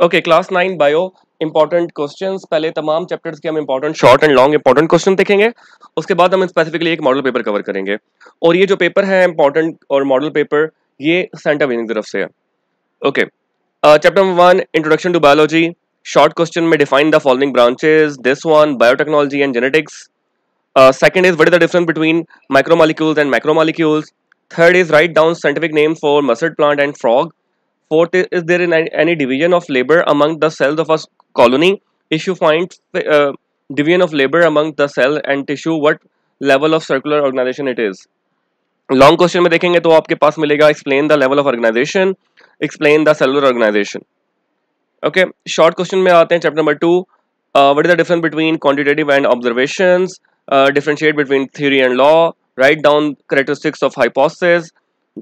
Okay, class 9 bio important questions. पहले तमाम chapters के हम important short and long important question देखेंगे। उसके बाद हम स्पेसिफिकली एक मॉडल पेपर कवर करेंगे। और ये जो पेपर है इंपॉर्टेंट और मॉडल पेपर, ये सेंटर विनिंग तरफ से है। Okay, chapter 1 introduction to biology. Short question में define the following branches. This one biotechnology and genetics. Second is what is the difference between micromolecules and macromolecules. Third is write down scientific names for mustard plant and frog. Fourth is there any division of labor among the cells of a colony? If you find division of labor among the cell and tissue, what level of circular organization it is? Long question में देखेंगे तो आपके पास मिलेगा explain the level of organization, explain the cellular organization. Okay, short question में आते हैं। Chapter number 2, what is the difference between quantitative and observations, differentiate between theory and law, write down characteristics of hypothesis.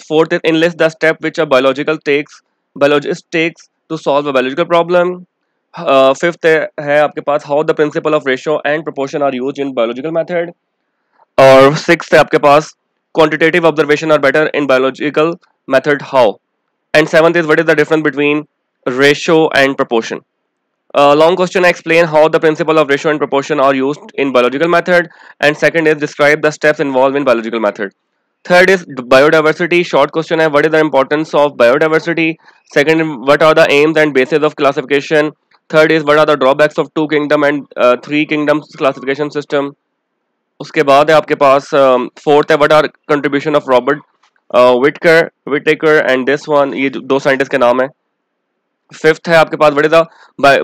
Fourth is enlist the step which a biologist takes to solve a biological problem. Fifth है आपके पास how the principle of ratio and proportion are used in biological method. और sixth है आपके पास quantitative observation are better in biological method how. And seventh is what is the difference between ratio and proportion. Long question explain how the principle of ratio and proportion are used in biological method, and second is describe the steps involved in biological method. Third is biodiversity. Short question है what is the importance of biodiversity. Second, what are the aims and bases of classification. Third is what are the drawbacks of two kingdom and three kingdoms classification system. उसके बाद है आपके पास fourth है what are contribution of Robert Whittaker and this one, ये दो scientist के नाम है। फिफ्थ है आपके पास what is the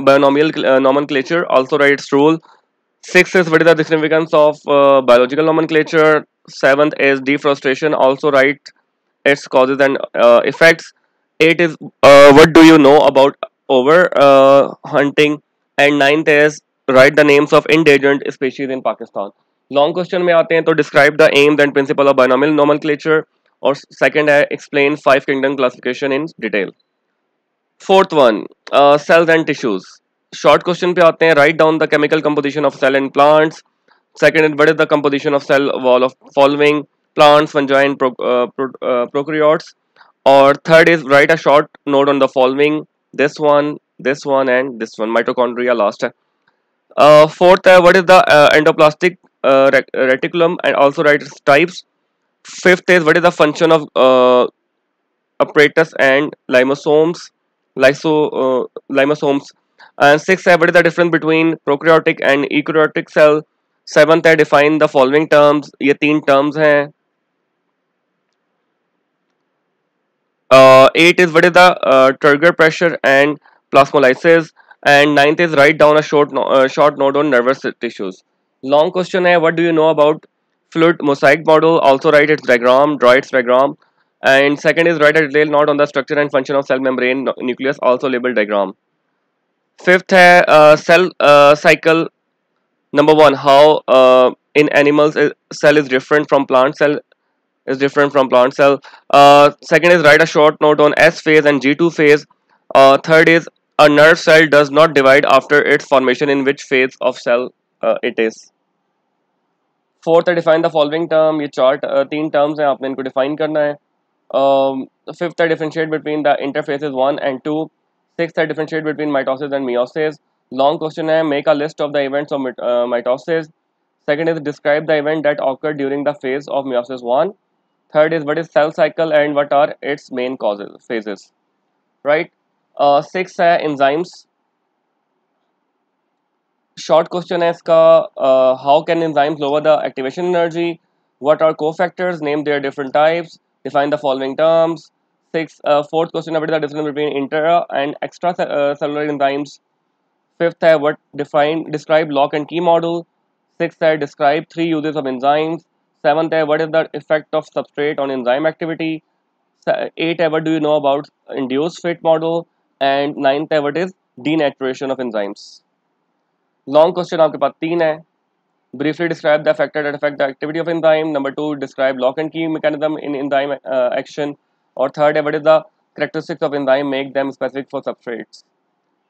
binomial nomenclature, also write its rule. Sixth is what is the significance of biological nomenclature. Seventh is deforestation, also write its causes and effects. Eight is what do you know about over hunting, and ninth is write the names of endangered species in Pakistan. Long question में आते हैं तो describe the aims and principle of binomial nomenclature, और second है explain 5 kingdom classification in detail. Fourth one cells and tissues. Short question पे आते हैं write down the chemical composition of cell in plants. Second, what is the composition of cell wall of following plants, fungi and prokaryotes. और third is write a short note on the following, this one and this one, mitochondria last है। Fourth है what is the endoplastic reticulum and also write its types. Fifth is what is the function of apparatus and lysosomes. And sixth, what is the difference between prokaryotic and eukaryotic cell. Seventh, define the following terms. ये तीन terms हैं. Eight is what is the turgor pressure and plasmolysis. And ninth is write down a short note on nervous tissues. Long question है what do you know about fluid mosaic model, also write its diagram, draw its diagram. And second is write a detailed note on the structure and function of cell membrane nucleus, also labeled diagram. Fifth है cell cycle. Number one, how in animals cell is different from plant cell, second is write a short note on S phase and G2 phase. Third is a nerve cell does not divide after its formation, in which phase of cell it is. Fourth है define the following term. ये चार तीन terms हैं, आपने इनको define करना है। Fifth है differentiate between the interphases 1 and 2. Sixth है differentiate between mitosis and meiosis. Long question है make a list of the events of mitosis. Second is describe the event that occur during the phase of meiosis 1. Third is what is cell cycle and what are its main causes phases, right? Sixth है enzymes. Short question है इसका how can enzymes lower the activation energy? What are cofactors? Name their different types. Define the following terms. Fourth question है what is the difference between intra and extra cellular enzymes? Fifth है what describe lock and key model. Sixth है describe 3 uses of enzymes. Seventh है what is the effect of substrate on enzyme activity. Eight है what do you know about induced fit model. And ninth है what is denaturation of enzymes. Long question आपके पास तीन है. Briefly describe the factor that affect the activity of enzyme. Number 2, describe lock and key mechanism in enzyme action. और third है what is the characteristics of enzyme make them specific for substrates.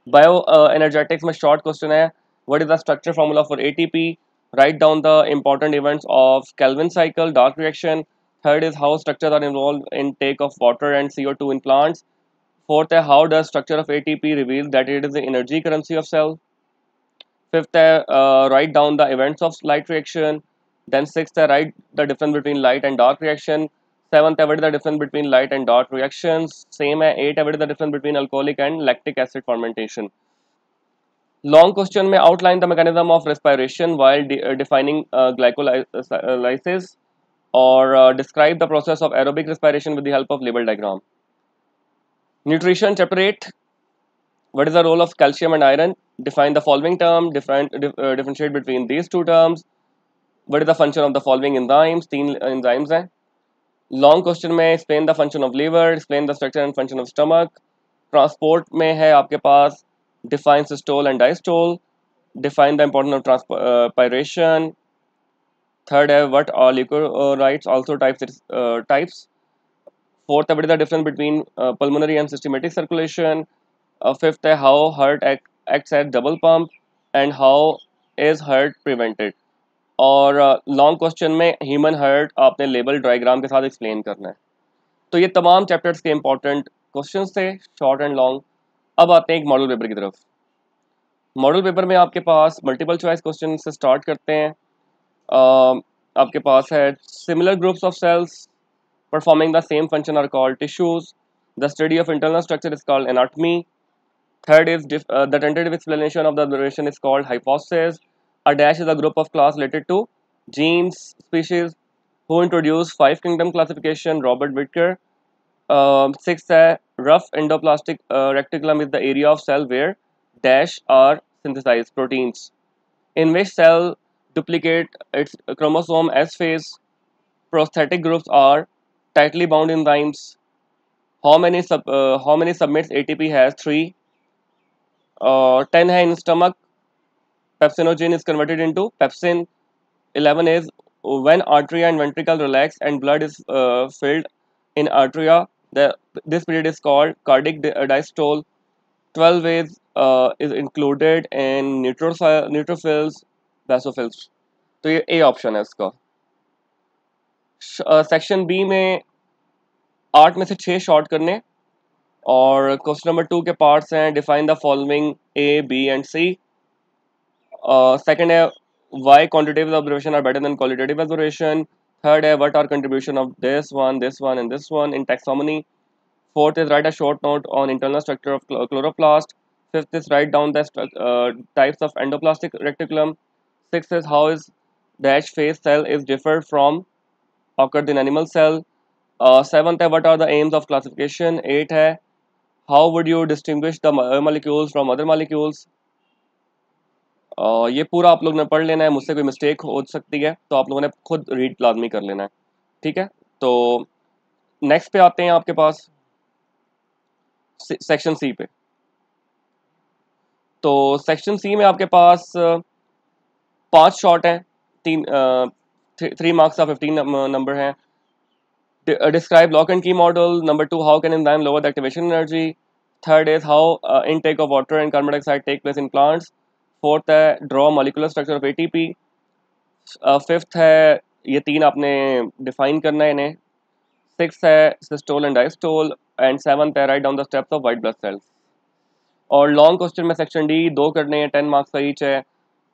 Bioenergetics में short question है what is the structure formula for ATP. Write down the important events of Calvin cycle, dark reaction. Third is how structures are involved in take of water and CO2 in plants. Fourth है how does structure of ATP reveal that it is the energy currency of cell. Fifth है write down the events of light reaction. Then sixth है write the difference between light and dark reaction. Seventh है what is the difference between light and dark reactions. Same है eight है what is the difference between alcoholic and lactic acid fermentation. Long question में outline the mechanism of respiration while defining glycolysis और describe the process of aerobic respiration with the help of label diagram. Nutrition chapter 8. What is the role of calcium and iron? Define the following term. Differentiate between these two terms. What is the function of the following enzymes? 3 enzymes हैं. Long question में explain the function of liver, explain the structure and function of stomach. Transport में है आपके पास define systole and diastole, define the importance of transpiration. Third है what are liquorides, also types. Fourth, what is the difference between pulmonary and systematic circulation? Fifth, how heart acts as double pump and how is heart prevented? और long question में human heart आपने label diagram के साथ explain करना है. तो ये तमाम चैप्टर्स के इंपॉर्टेंट क्वेश्चंस थे, शॉर्ट एंड लॉन्ग. अब आते हैं एक मॉडल पेपर की तरफ. मॉडल पेपर में आपके पास मल्टीपल चॉइस क्वेश्चन से स्टार्ट करते हैं. आपके पास है similar groups of cells performing the same function are called tissues. The study of internal structure is called anatomy. Third is the tentative explanation of the observation is called hypothesis. A dash is a group of class related to genes species. Who introduced five kingdom classification? Robert Whittaker. Sixth rough endoplastic reticulum is the area of cell where dash are synthesized proteins. In which cell duplicate its chromosome S phase. Prosthetic groups are tightly bound enzymes. How many submits ATP has? 3. 10 है in stomach. Pepsinogen is converted into pepsin. 11 is when artery and ventricle relax and blood is filled in arteria. This period is called cardiac diastole. 12 is included in neutrophils, basophils. तो ये A option है इसका. Section B में 8 में से 6 short करने और question number 2 के पार्ट्स हैं. Define the following A B and C. Second है why quantitative observation are better than qualitative observation. Third है what are contribution of this one and this one in taxonomy. Fourth is write a short note on internal structure of chloroplast. Fifth is write down the types of endoplastic reticulum. Sixth is how is dash face cell is differ from occurred in animal cell. Seventh है what are the aims of classification. 8 है how would you distinguish the molecules from other molecules. ये पूरा आप लोग ने पढ़ लेना है, मुझसे कोई मिस्टेक हो सकती है तो आप लोगों ने खुद रीड लाजमी कर लेना है. ठीक है, तो नेक्स्ट पे आते हैं आपके पास सेक्शन सी पे. तो सेक्शन सी में आपके पास 5 शॉर्ट हैं, 3 मार्क्स का 15 नंबर हैं. Describe lock and key model. Number 2, how can enzyme lower the activation energy. Third is how intake of water and carbon dioxide take place in plants. Fourth है draw molecular structure of ATP. Fifth है ये 3 आपने define करना है इन्हें. Sixth है systole and diastole. And seventh है write down the steps of white blood cells. और long question में section D 2 करने हैं, 10 marks का each है.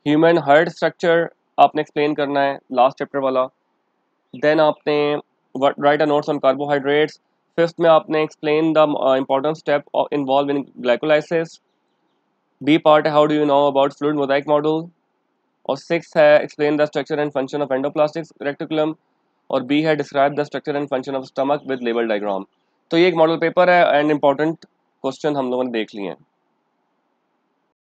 Human heart structure आपने explain करना है, last chapter वाला. Then आपने write a notes on carbohydrates. Fifth में आपने explain the important step involved in glycolysis. B part है how do you know about fluid mosaic model. और sixth है explain the structure and function of endoplastic reticulum. और B है describe the structure and function of stomach with label diagram. तो ये एक model paper है and important question हम लोगों ने देख लिए हैं.